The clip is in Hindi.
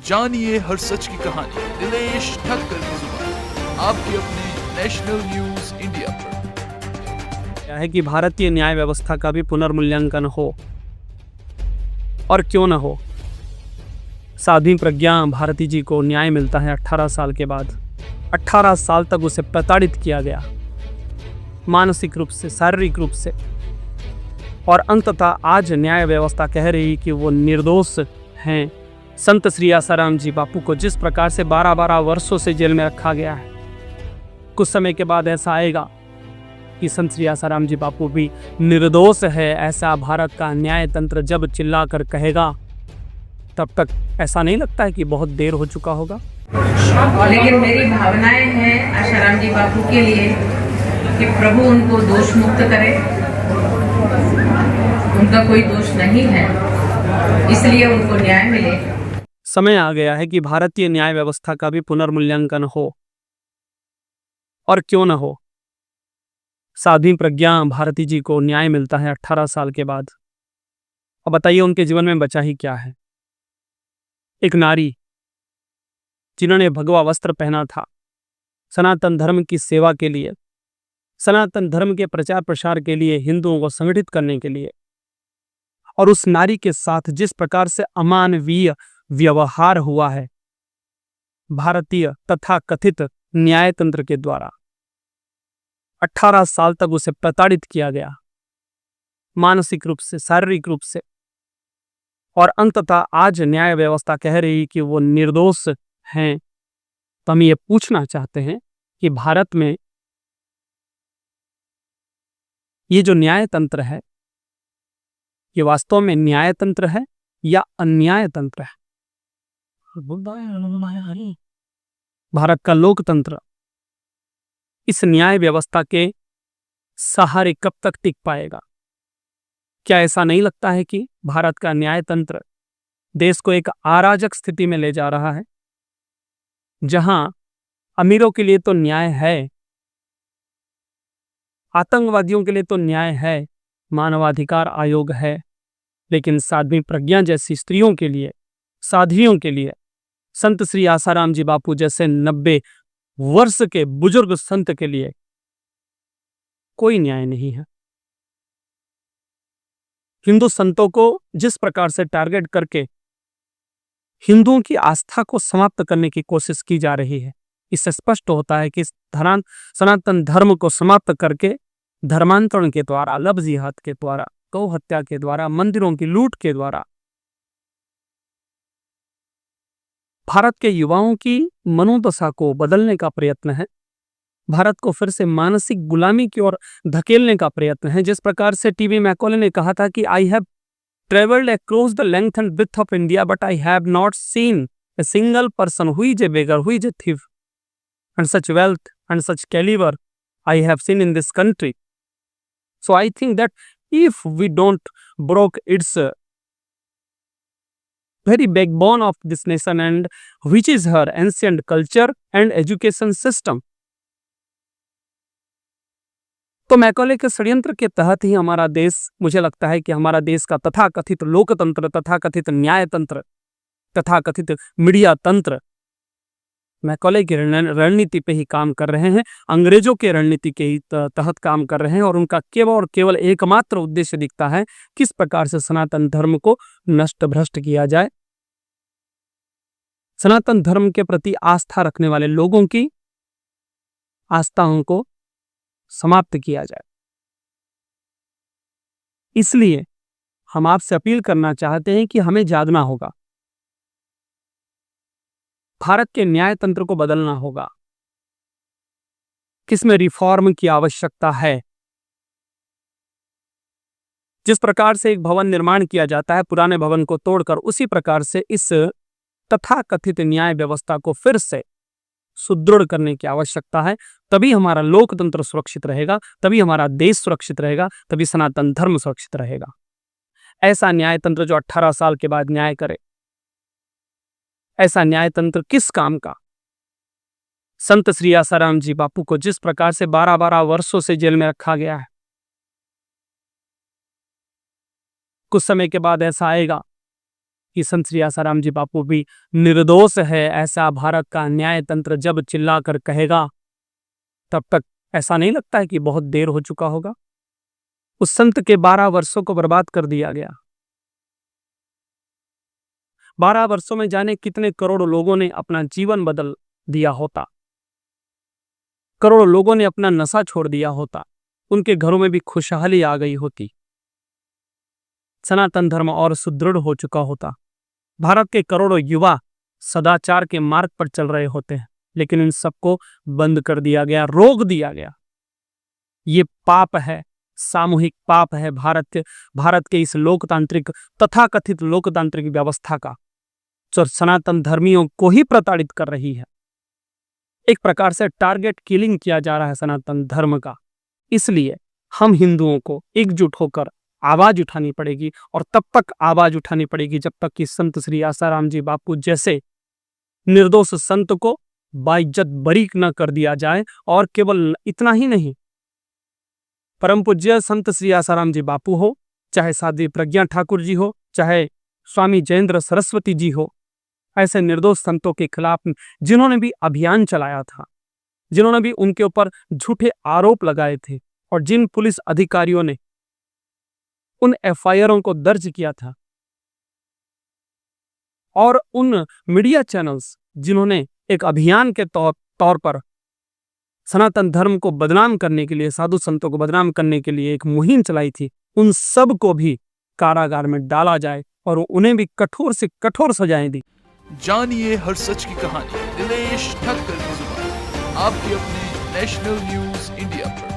जानिए हर सच की कहानी दिनेश ठक्कर की जुबान आपके अपने नेशनल न्यूज इंडिया पर। क्या है कि भारतीय न्याय व्यवस्था का भी पुनर्मूल्यांकन हो, और क्यों न हो। साध्वी प्रज्ञा भारती जी को न्याय मिलता है 18 साल के बाद। 18 साल तक उसे प्रताड़ित किया गया, मानसिक रूप से, शारीरिक रूप से, और अंततः आज न्याय व्यवस्था कह रही कि वो निर्दोष हैं। संत श्री आसाराम जी बापू को जिस प्रकार से 12-12 वर्षों से जेल में रखा गया है, कुछ समय के बाद ऐसा आएगा कि संत श्री आसाराम जी बापू भी निर्दोष है, ऐसा भारत का न्याय तंत्र जब चिल्ला कर कहेगा, तब तक ऐसा नहीं लगता है कि बहुत देर हो चुका होगा। लेकिन मेरी भावनाएं हैं आसाराम जी बापू के लिए कि प्रभु उनको दोष मुक्त करे। उनका कोई दोष नहीं है, इसलिए उनको न्याय मिले। समय आ गया है कि भारतीय न्याय व्यवस्था का भी पुनर्मूल्यांकन हो, और क्यों न हो। साध्वी प्रज्ञा भारती जी को न्याय मिलता है 18 साल के बाद। अब बताइए उनके जीवन में बचा ही क्या है। एक नारी जिन्होंने भगवा वस्त्र पहना था सनातन धर्म की सेवा के लिए, सनातन धर्म के प्रचार प्रसार के लिए, हिंदुओं को संगठित करने के लिए, और उस नारी के साथ जिस प्रकार से अमानवीय व्यवहार हुआ है भारतीय तथा कथित न्यायतंत्र के द्वारा, 18 साल तक उसे प्रताड़ित किया गया, मानसिक रूप से, शारीरिक रूप से, और अंततः आज न्याय व्यवस्था कह रही कि वो निर्दोष हैं। तो हम ये पूछना चाहते हैं कि भारत में ये जो न्याय तंत्र है, ये वास्तव में न्याय तंत्र है या अन्याय तंत्र है? भारत का लोकतंत्र इस न्याय व्यवस्था के सहारे कब तक टिक पाएगा? क्या ऐसा नहीं लगता है कि भारत का न्याय तंत्र देश को एक अराजक स्थिति में ले जा रहा है, जहां अमीरों के लिए तो न्याय है, आतंकवादियों के लिए तो न्याय है, मानवाधिकार आयोग है, लेकिन साध्वी प्रज्ञा जैसी स्त्रियों के लिए, साध्वियों के लिए, संत श्री आसाराम जी बापू जैसे 90 वर्ष के बुजुर्ग संत के लिए कोई न्याय नहीं है। हिंदू संतों को जिस प्रकार से टारगेट करके हिंदुओं की आस्था को समाप्त करने की कोशिश की जा रही है, इससे स्पष्ट होता है कि सनातन धर्म को समाप्त करके धर्मांतरण के द्वारा, लव जिहाद के द्वारा, गौ हत्या के द्वारा, मंदिरों की लूट के द्वारा भारत के युवाओं की मनोदशा को बदलने का प्रयत्न है, भारत को फिर से मानसिक गुलामी की ओर धकेलने का प्रयत्न है। जिस प्रकार से टीवी मैकॉले ने कहा था कि I have travelled across the length and width of India but I have not seen a single person who is a beggar, who is a thief, and such wealth and such caliber I have seen in this country. So I think that if we don't broke its very backbone of this nation, and which is her ancient culture and education system, तो मैकॉले के षड्यंत्र के तहत ही हमारा देश, मुझे लगता है कि हमारा देश का तथाकथित लोकतंत्र, तथाकथित न्यायतंत्र, तथाकथित मीडिया तंत्र मैकॉले की रणनीति पे ही काम कर रहे हैं, अंग्रेजों के रणनीति के ही तहत काम कर रहे हैं, और उनका केवल और केवल एकमात्र उद्देश्य दिखता है किस प्रकार से सनातन धर्म को नष्ट भ्रष्ट किया जाए, सनातन धर्म के प्रति आस्था रखने वाले लोगों की आस्थाओं को समाप्त किया जाए। इसलिए हम आपसे अपील करना चाहते हैं कि हमें जागना होगा, भारत के न्याय तंत्र को बदलना होगा, किसमें रिफॉर्म की आवश्यकता है। जिस प्रकार से एक भवन निर्माण किया जाता है पुराने भवन को तोड़कर, उसी प्रकार से इस तथाकथित न्याय व्यवस्था को फिर से सुदृढ़ करने की आवश्यकता है। तभी हमारा लोकतंत्र सुरक्षित रहेगा, तभी हमारा देश सुरक्षित रहेगा, तभी सनातन धर्म सुरक्षित रहेगा। ऐसा न्यायतंत्र जो 18 साल के बाद न्याय करे, ऐसा न्यायतंत्र किस काम का? संत श्री आसाराम जी बापू को जिस प्रकार से 12-12 वर्षों से जेल में रखा गया है, कुछ समय के बाद ऐसा आएगा कि संत श्री आसाराम जी बापू भी निर्दोष है, ऐसा भारत का न्याय तंत्र जब चिल्ला कर कहेगा तब तक ऐसा नहीं लगता है कि बहुत देर हो चुका होगा। उस संत के 12 वर्षों को बर्बाद कर दिया गया। 12 वर्षों में जाने कितने करोड़ों लोगों ने अपना जीवन बदल दिया होता, करोड़ों लोगों ने अपना नशा छोड़ दिया होता, उनके घरों में भी खुशहाली आ गई होती, सनातन धर्म और सुदृढ़ हो चुका होता, भारत के करोड़ों युवा सदाचार के मार्ग पर चल रहे होते हैं। लेकिन इन सबको बंद कर दिया गया, रोक दिया गया। ये पाप है, सामूहिक पाप है भारत के इस लोकतांत्रिक तथाकथित लोकतांत्रिक व्यवस्था का, जो सनातन धर्मियों को ही प्रताड़ित कर रही है। एक प्रकार से टारगेट किलिंग किया जा रहा है सनातन धर्म का। इसलिए हम हिंदुओं को एकजुट होकर आवाज उठानी पड़ेगी, और तब तक आवाज उठानी पड़ेगी जब तक कि संत श्री आसाराम जी बापू जैसे निर्दोष संत को बाइज्जत बरी न कर दिया जाए। और केवल इतना ही नहीं, परम पूज्य संत श्री आसाराम जी बापू हो, चाहे साध्वी प्रज्ञा ठाकुर जी हो, चाहे स्वामी जयेंद्र सरस्वती जी हो, ऐसे निर्दोष संतों के खिलाफ जिन्होंने भी अभियान चलाया था, जिन्होंने भी उनके ऊपर झूठे आरोप लगाए थे, और जिन पुलिस अधिकारियों ने उन एफआईआरों को दर्ज किया था, और उन मीडिया चैनल्स जिन्होंने एक अभियान के तौर पर सनातन धर्म को बदनाम करने के लिए, साधु संतों को बदनाम करने के लिए एक मुहिम चलाई थी, उन सब को भी कारागार में डाला जाए और उन्हें भी कठोर से कठोर सजाएं दी। जानिए हर सच की कहानी दिनेश ठक्कर की जुबान, आपके अपने नेशनल न्यूज इंडिया पर।